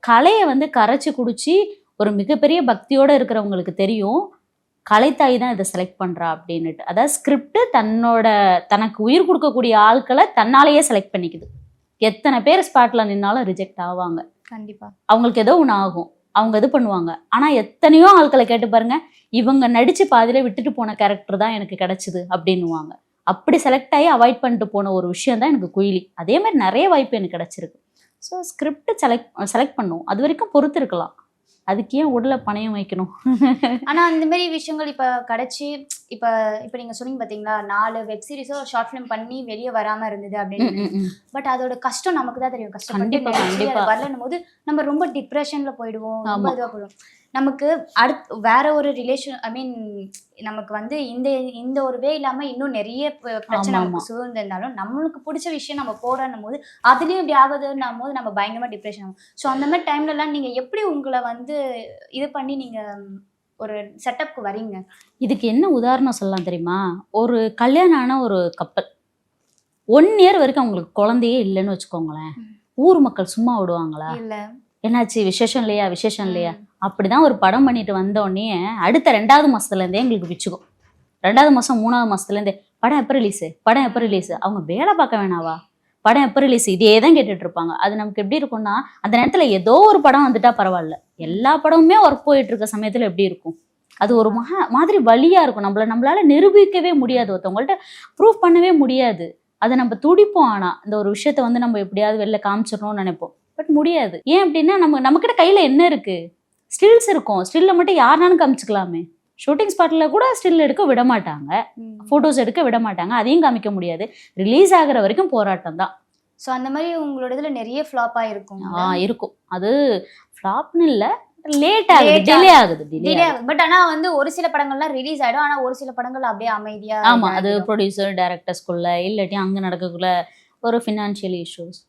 கலையை வந்து கரைச்சி குடிச்சு ஒரு மிகப்பெரிய பக்தியோட இருக்கிறவங்களுக்கு தெரியும் கலைத்தாய் தான் இதை செலக்ட் பண்றா அப்படின்னுட்டு. அதாவது ஸ்கிரிப்ட் தனக்கு உயிர் கொடுக்கக்கூடிய ஆட்களை தன்னாலேயே செலக்ட் பண்ணிக்குது. எத்தனை பேர் ஸ்பாட்ல நின்னாலும் ரிஜெக்ட் ஆவாங்க. கண்டிப்பா அவங்களுக்கு ஏதோ ஒன்று ஆகும், அவங்க இது பண்ணுவாங்க. ஆனா எத்தனையோ ஆட்களை கேட்டு பாருங்க, இவங்க நடிச்சு பாதியில விட்டுட்டு போன கேரக்டர் தான் எனக்கு கிடைச்சது அப்படின்னுவாங்க. அப்படி செலக்ட் ஆகி அவாய்ட் பண்ணிட்டு போன ஒரு விஷயம் தான் எனக்கு குயிலி. அதே மாதிரி நிறைய வாய்ப்பு எனக்கு கிடைச்சிருக்கு. ஸோ ஸ்கிரிப்ட் செலக்ட் பண்ணும், அது வரைக்கும் பொறுத்து இருக்கலாம். அதுக்கு ஏன் உடலை பணையம் வைக்கணும்? ஆனா அந்த மாதிரி விஷயங்கள் இப்ப கிடைச்சி இப்ப நீங்க சொன்னீங்க பாத்தீங்களா 4 வெப் சீரிஸோ ஷார்ட் ஃபிலிம் பண்ணி வெளியே வராம இருந்தது அப்படின்னு. பட் அதோட கஷ்டம் நமக்கு தான் தெரியும். கஷ்டப்பட்டு வரலன்னும் போது நம்ம ரொம்ப டிப்ரெஷன்ல போயிடுவோம், ரொம்ப இதுவா போயிடுவோம். நமக்கு அடுத்து வேற ஒரு ரிலேஷன் நமக்கு வந்து இந்த ஒரு வே இல்லாம இன்னும் நிறைய பிரச்சனை நமக்கு சூழ்ந்திருந்தாலும் நம்மளுக்கு பிடிச்ச விஷயம் நம்ம போடணும் போது அதுலயும் இப்படி ஆகுதுன்னும் போது நம்ம பயங்கரமா டிப்ரெஷன் ஆகும். ஸோ அந்த மாதிரி டைம்ல எல்லாம் நீங்க எப்படி உங்களை வந்து இது பண்ணி நீங்க ஒரு செட்டப்க்கு வரீங்க? இதுக்கு என்ன உதாரணம் சொல்லலாம் தெரியுமா? ஒரு கல்யாணம் ஆன ஒரு கப்பல் 1 இயர் வரைக்கும் அவங்களுக்கு குழந்தையே இல்லைன்னு வச்சுக்கோங்களேன். ஊர் மக்கள் சும்மா விடுவாங்களா? இல்ல என்னாச்சு விசேஷம் இல்லையா அப்படிதான் ஒரு படம் பண்ணிட்டு வந்த உடனே அடுத்த 2வது மாசத்துல இருந்தே எங்களுக்கு பிச்சுக்கும். 2வது மாசம் 3வது மாசத்துல இருந்தே படம் எப்போ ரிலீஸ் அவங்க வேலை பார்க்க வேணாவா, படம் எப்போ ரிலீஸ் இதே தான் கேட்டுட்டு இருப்பாங்க. அது நமக்கு எப்படி இருக்கும்னா அந்த நேரத்துல ஏதோ ஒரு படம் வந்துட்டா பரவாயில்ல, எல்லா படமுமே ஒர்க் போயிட்டு இருக்க சமயத்துல எப்படி இருக்கும்? அது ஒரு மாதிரி வலியா இருக்கும். நம்மளால நிரூபிக்கவே முடியாது, ஒருத்தவங்கள்ட்ட ப்ரூவ் பண்ணவே முடியாது. அதை நம்ம துடிப்போம். ஆனா இந்த ஒரு விஷயத்த வந்து நம்ம எப்படியாவது வெளில காமிச்சிடணும்னு நினைப்போம். பட் முடியாது. ஏன் அப்படின்னா நம்மக்கிட்ட கையில என்ன இருக்கு? ஸ்டில்ஸ் இருக்கும். ஸ்டில்ல மட்டும் யாருனாலும் காமிச்சுக்கலாமே. ஷூட்டிங் ஸ்பாட்ல கூட ஸ்டில் எடுக்க விட மாட்டாங்க, போட்டோஸ் எடுக்க விட மாட்டாங்க, அதையும் காமிக்க முடியாது. ரிலீஸ் ஆகிற வரைக்கும் போராட்டம் தான். ஸோ அந்த மாதிரி உங்களோட இதுல நிறைய ஃப்ளாப் ஆயிருக்கும். இருக்கும். அது ஃப்ளாப்னு இல்ல, லேட் ஆகுது, டிலே ஆகுது. பட் ஆனா வந்து ஒரு சில படங்கள்லாம் ரிலீஸ் ஆயிடும், ஆனா ஒரு சில படங்கள் அப்படியே அமைதியா. ஆமா, அது ப்ரொடியூசர் டைரக்டர்ஸ்குள்ள இல்லாட்டி அங்க நடக்கக்குள்ள ஒரு ஃபினான்ஷியல் இஷ்யூஸ்.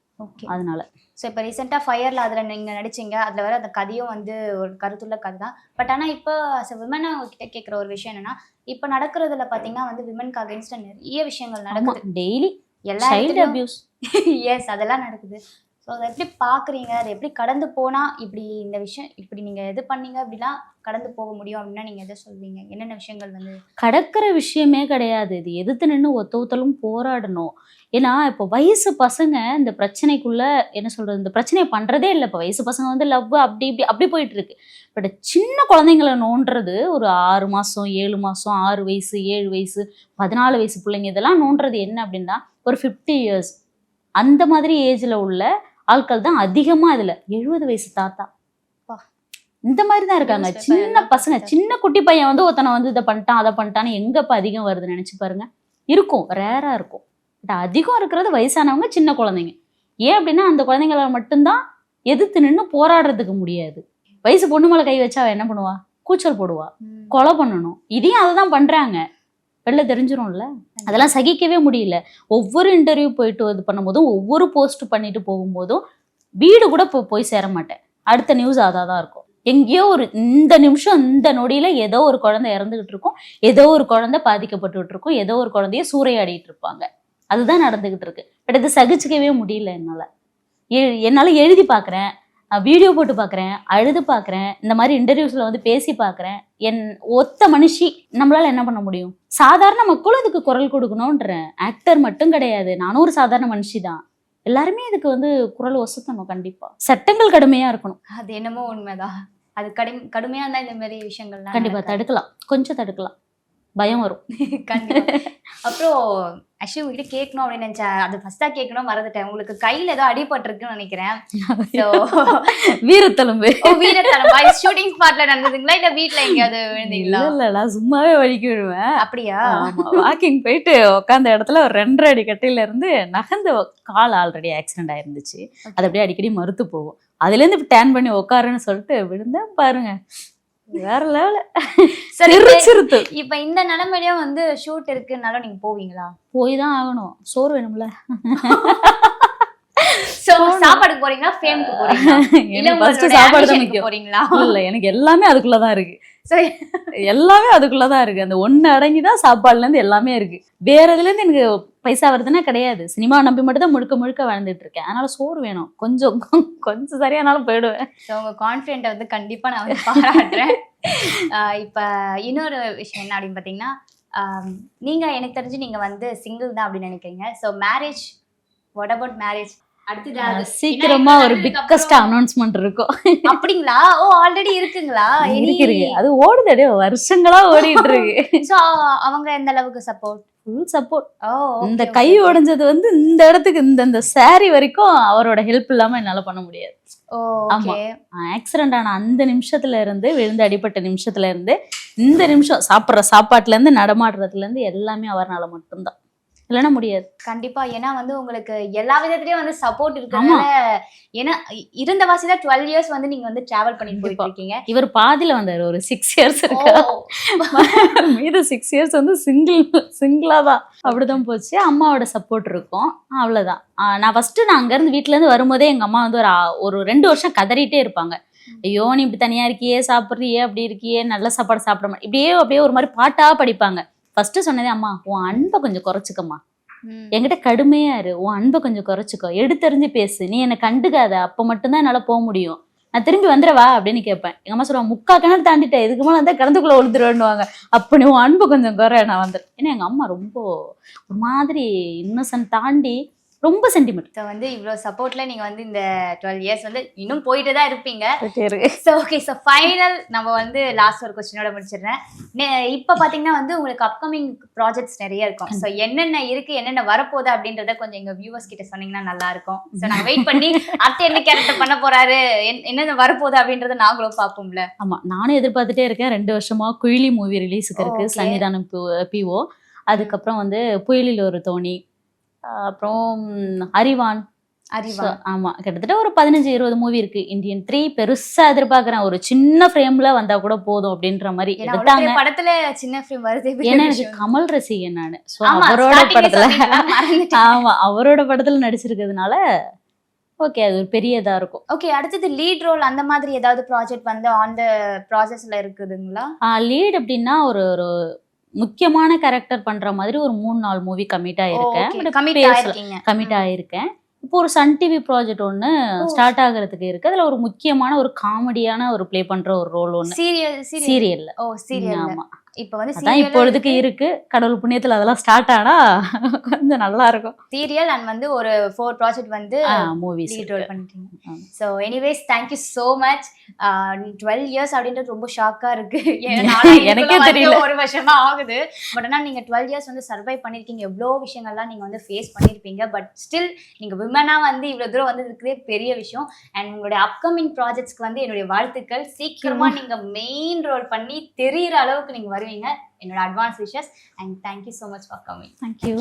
அதனால ஸோ இப்போ ரீசெண்டாக ஃபயரில் அதில் நீங்கள் நடிச்சிங்க. அதில் வர அந்த கதையும் வந்து ஒரு கருத்துள்ள கதை தான். பட் ஆனால் இப்போ விமனை கிட்ட கேட்குற ஒரு விஷயம் என்னன்னா, இப்போ நடக்கிறதுல பார்த்தீங்கன்னா வந்து விமனுக்கு அகைன்ஸ்டாக நிறைய விஷயங்கள் நடக்குது. டெய்லி எல்லா சைல்டு அபியூஸ். எஸ், அதெல்லாம் நடக்குது. ஸோ அதை எப்படி பார்க்குறீங்க? அதை எப்படி கடந்து போனால் இப்படி இந்த விஷயம் இப்படி நீங்கள் எது பண்ணீங்க அப்படிலாம் கடந்து போக முடியும் அப்படின்னா நீங்கள் எதை சொல்வீங்க? என்னென்ன விஷயங்கள் வந்து கடக்கிற விஷயமே கிடையாது. இது எதிர்த்து நின்று ஒத்தலும் போராடணும். ஏன்னா இப்போ வயசு பசங்க இந்த பிரச்சனைக்குள்ள என்ன சொல்றது, இந்த பிரச்சனையை பண்றதே இல்லை. இப்போ வயசு பசங்க வந்து லவ் அப்படி போயிட்டு இருக்கு. பட் சின்ன குழந்தைங்களை நோண்டுறது ஒரு 6 மாசம் 7 மாசம் 6 வயசு 7 வயசு 14 வயசு பிள்ளைங்க இதெல்லாம் நோண்டுறது என்ன அப்படின்னா ஒரு 50 இயர்ஸ் அந்த மாதிரி ஏஜ்ல உள்ள ஆட்கள் தான் அதிகமா. இதுல 70 வயசு தாத்தா இந்த மாதிரி தான் இருக்காங்க. சின்ன பசங்க, சின்ன குட்டி பையன் வந்து ஒருத்தனை வந்து இதை பண்ணிட்டான் அதை பண்ணிட்டான்னு எங்கப்ப அதிகம் வருது நினைச்சு பாருங்க. இருக்கும், ரேரா இருக்கும். பட் அதிகம் இருக்கிறது வயசானவங்க, சின்ன குழந்தைங்க. ஏன் அப்படின்னா அந்த குழந்தைங்கள மட்டும்தான் எதிர்த்து நின்று போராடுறதுக்கு முடியாது. வயசு பொண்ணு மேல கை வச்சா அவ என்ன பண்ணுவா? கூச்சல் போடுவா, கொலை பண்ணணும். இதையும் அதை தான் பண்றாங்க. வெளில தெரிஞ்சிரும்ல. அதெல்லாம் சகிக்கவே முடியல. ஒவ்வொரு இன்டர்வியூ போயிட்டு இது பண்ணும்போதும் ஒவ்வொரு போஸ்ட் பண்ணிட்டு போகும்போதும் வீடு கூட போய் சேர மாட்டேன். அடுத்த நியூஸ் அதான் தான் இருக்கும். எங்கேயோ ஒரு இந்த நிமிஷம் இந்த நொடியில ஏதோ ஒரு குழந்தை இறந்துகிட்டு இருக்கும், ஏதோ ஒரு குழந்தை பாதிக்கப்பட்டுட்டு இருக்கும், ஏதோ ஒரு குழந்தைய சூறையாடிட்டு இருப்பாங்க. அதுதான் நடந்துகிட்டு இருக்கு. பட் இது சகிச்சுக்கவே முடியல என்னால எழுதி பார்க்குறேன், வீடியோ போட்டு பார்க்குறேன், அழுது பார்க்குறேன், இந்த மாதிரி இன்டர்வியூஸ்ல வந்து பேசி பார்க்குறேன். ஒத்த மனுஷி நம்மளால என்ன பண்ண முடியும்? சாதாரண மக்களும் இதுக்கு குரல் கொடுக்கணும்ன்றேன். ஆக்டர் மட்டும் கிடையாது, நானும் ஒரு சாதாரண மனுஷி தான். எல்லாருமே இதுக்கு வந்து குரல் ஒசத்தணும். கண்டிப்பா சட்டங்கள் கடுமையா இருக்கணும். அது என்னமோ உண்மைதான். அது கடுமையா இருந்தா இந்த மாதிரி விஷயங்கள்லாம் கண்டிப்பா தடுக்கலாம், கொஞ்சம் தடுக்கலாம். பயம் வரும். அப்புறம் ஆக்சுவலி உங்ககிட்ட கேட்கணும் அப்படின்னு நினைச்சேன். அது ஃபர்ஸ்டா கேட்கணும் மறந்துட்டேன். உங்களுக்கு கையில ஏதோ அடிபட்டிருக்குன்னு நினைக்கிறேன். வீரத்தழும்பு. வீரத்தழும்பா? ஷூட்டிங் ஸ்பாட்ல நடந்ததுங்களா இல்ல வீட்டுல எங்கேயாவது விழுந்தீங்களா? இல்ல, நான் சும்மாவே வலிக்கி விடுவேன். அப்படியா? வாக்கிங் போயிட்டு உட்காந்த இடத்துல ஒரு 2.5 அடி கட்டையில இருந்து நகர்ந்து கால் ஆல்ரெடி ஆக்சிடென்ட் ஆயிருந்துச்சு. அது அப்படியே அடிக்கடி மறுத்து போகும். அதுல இருந்து டேன் பண்ணி உட்காருன்னு சொல்லிட்டு விழுந்தேன் பாருங்க. வேற லெவல். சரி, சிரிச்சிருத்து. இப்ப இந்த நிலைமையிலயும் வந்து ஷூட் இருக்குனாலும் நீங்க போவீங்களா? போய் தான் ஆகணும், சோறு வேணும்ல. சோ சாப்பாடுக்கு போறீங்களா, ஃபேம்க்கு போறீங்களா, இல்ல எனக்கு ஃபர்ஸ்ட் உங்களோட சாப்பாடு தான் ambitionக்கு முக்கியம். போறீங்களா? இல்ல எனக்கு எல்லாமே அதுக்குள்ளதான் இருக்கு. சரி. எல்லாமே அதுக்குள்ளதான் இருக்கு. அந்த ஒண்ணு அடங்கிதான் சாப்பாடுல இருந்து எல்லாமே இருக்கு. வேற இதுல இருந்து எனக்கு பைசா வருதுன்னா கிடையாது. சினிமா நம்பி மட்டும் தான் முழுக்க முழுக்க வாழ்ந்துட்டு இருக்கேன். அதனால சோறு வேணும். கொஞ்சம் கொஞ்சம் சரியானாலும் போயிடுவேன். ஸோ உங்க கான்ஃபிடென்ட்டை வந்து கண்டிப்பா நான் வந்து பாராட்டுறேன். இப்ப இன்னொரு விஷயம் என்ன அப்படின்னு பார்த்தீங்கன்னா, நீங்க எனக்கு தெரிஞ்சு நீங்க வந்து சிங்கிள் தான் அப்படின்னு நினைக்கிறீங்க. So marriage, what about marriage? அடுத்தது சீக்கிரமா ஒரு பிக்கஸ்ட் அனௌன்ஸ்மெண்ட் இருக்கும். அப்படிங்களா? ஓ ஆல்ரெடி இருக்குங்களா? இருக்கு. அது ஓடுதே, வருஷங்களா ஓடிட்டு இருக்கு. ஸோ அவங்க எந்த அளவுக்கு சப்போர்ட்? Full support. ஓ இந்த கை உடைஞ்சது வந்து இந்த இடத்துக்கு இந்த சாரி வரைக்கும் அவரோட ஹெல்ப் இல்லாம என்னால பண்ண முடியாது. ஆமா. ஆக்சிடென்ட் ஆன அந்த நிமிஷத்துல இருந்து, விழுந்து அடிபட்ட நிமிஷத்துல இருந்து இந்த நிமிஷம் சாப்பிட்ற சாப்பாட்டுல இருந்து நடமாடுறதுல இருந்து எல்லாமே அவர்னால மட்டும்தான். இல்லைன்னா முடியாது. கண்டிப்பா. ஏன்னா வந்து உங்களுக்கு எல்லா விதத்திலயும் வந்து சப்போர்ட் இருக்கிறதுனால, ஏன்னா இருந்த வாசி தான் 12 இயர்ஸ் வந்து நீங்க வந்து டிராவல் பண்ணி போயிட்டு இருக்கீங்க. இவர் பாதியில வந்தாரு, ஒரு 6 இயர்ஸ் இருக்கா. மீது 6 இயர்ஸ் வந்து சிங்கிளா தான் அப்படிதான் போச்சு. அம்மாவோட சப்போர்ட் இருக்கும், அவ்வளவுதான். நான் ஃபர்ஸ்ட் நான் அங்க இருந்து வீட்டுல இருந்து வரும்போதே எங்க அம்மா வந்து ஒரு 2 வருஷம் கதறிட்டே இருப்பாங்க. ஐயோ நீ இப்படி தனியா இருக்கியே, சாப்பிட்றியே, அப்படி இருக்கியே, நல்ல சாப்பாடு சாப்பிட மாட்டேன், அப்படியே ஒரு மாதிரி பாட்டா படிப்பாங்க. ஃபர்ஸ்ட் சொன்னதே, அம்மா உன் அன்பை கொஞ்சம் குறைச்சிக்கம்மா, என்கிட்ட கடுமையா இரு, உன் அன்பை கொஞ்சம் குறைச்சிக்கோ, எடுத்தறிஞ்சு பேசு, நீ என்னை கண்டுக்காத, அப்ப மட்டும்தான் என்னால போக முடியும், நான் திரும்பி வந்துடவா அப்படின்னு கேட்பேன். எங்க அம்மா சொல்லுவாங்க, 3/4 கிணறு தாண்டிட்டேன், இதுக்கு மேலே வந்தா கிணத்துக்குள்ள ஒழுதுருவேன்னுவாங்க. அப்படி உன் அன்பு கொஞ்சம் குறை, நான் வந்துடுறேன். ஏன்னா எங்க அம்மா ரொம்ப ஒரு மாதிரி இன்னசென்ட் தாண்டி ரொம்ப சென்டிமெண்ட். ஸோ வந்து இவ்வளோ சப்போர்ட்ல நீங்க வந்து இந்த 12 இயர்ஸ் வந்து இன்னும் போயிட்டு தான் இருப்பீங்க. இருக்கு. ஸோ ஓகே, ஸோ ஃபைனல் நம்ம வந்து லாஸ்ட் ஒரு கொஸ்டினோட முடிச்சிடுறேன். இப்போ பார்த்தீங்கன்னா வந்து உங்களுக்கு அப்கமிங் ப்ராஜெக்ட்ஸ் நிறைய இருக்கும். ஸோ என்னென்ன இருக்கு, என்னென்ன வரப்போகுது அப்படின்றத கொஞ்சம் எங்க வியூவர்ஸ் கிட்ட சொன்னீங்கன்னா நல்லா இருக்கும். ஸோ நாங்கள் வெயிட் பண்ணி அடுத்து என்ன கேரக்டர் பண்ண போறாரு, என்னென்ன வரப்போகுது அப்படின்றத நாங்களும் பார்ப்போம்ல. ஆமா, நானும் எதிர்பார்த்துட்டே இருக்கேன். 2 வருஷமா குயிலி மூவி ரிலீஸுக்கு இருக்கு, சன்னிதானம் பிஓ. அதுக்கப்புறம் வந்து புயலில் ஒரு தோணி, அப்புறம் அறிவான். ஆமா, கிட்டத்தட்ட ஒரு 15-20 மூவி இருக்கு. இந்தியன் 3 பெருசா எதிர்பார்க்கறேன், ஒரு சின்ன ஃப்ரேம்ல வந்தா கூட போதும் அப்படின்ற மாதிரி எடுத்தாங்க. படத்துல சின்ன ஃப்ரேம் வருது. ஏன்னா எனக்கு கமல் ரசிகன் நானு. சோ அவரோட படத்துல, ஆமா அவரோட படத்துல நடிச்சிருக்கிறதுனால ஓகே, அது ஒரு பெரியதா இருக்கும். ஓகே, அடுத்தது லீட் ரோல் அந்த மாதிரி ஏதாவது ப்ராஜெக்ட் வந்து ஆன் த ப்ராசஸ்ல இருக்குதுங்களா? லீட் அப்படின்னா ஒரு முக்கியமான கேரக்டர் பண்ற மாதிரி ஒரு 3-4 மூவி கமிட் ஆயிருக்கேன். கமிட் ஆயிருக்கேன். இப்போ ஒரு சன் டிவி ப்ராஜெக்ட் ஒன்று ஸ்டார்ட் ஆகிறதுக்கு இருக்கு. அதுல ஒரு முக்கியமான ஒரு காமெடியான ஒரு ப்ளே பண்ற ஒரு ரோல் ஒன்று சீரியல்ல. ஓ சீரியல். ஆமா, இப்போ வந்து அதான் இப்பொழுதுக்கு இருக்கு. கடவுள் புண்ணியத்துல அதெல்லாம் ஸ்டார்ட் ஆனா கொஞ்சம் நல்லா இருக்கும். சீரியல் அண்ட் வந்து ஒரு 4 ப்ராஜெக்ட் வந்து மூவிஸ் லீட் ரோல் பண்ணிட்டீங்க. So anyways thank you so much. 12 years அப்படின்றது ரொம்ப ஷாக்கா இருக்கு. எனக்கே தெரியல, ஒரு வருஷமா ஆகுது. பட் ஆனால் நீங்க 12 இயர்ஸ் வந்து சர்வை பண்ணிருக்கீங்க. எவ்வளோ விஷயங்கள்லாம் நீங்க வந்து ஃபேஸ் பண்ணிருப்பீங்க. பட் ஸ்டில் நீங்க விமனா வந்து இவ்வளவு தூரம் வந்து இருக்கிறதே பெரிய விஷயம். அண்ட் உங்களுடைய அப்கமிங் ப்ராஜெக்ட்ஸ்க்கு வந்து என்னுடைய வாழ்த்துக்கள். சீக்கிரமா நீங்க மெயின் ரோல் பண்ணி தெரியிற அளவுக்கு நீங்க வருவீங்க. என்னோட advance wishes and thank you so much for coming. Thank you.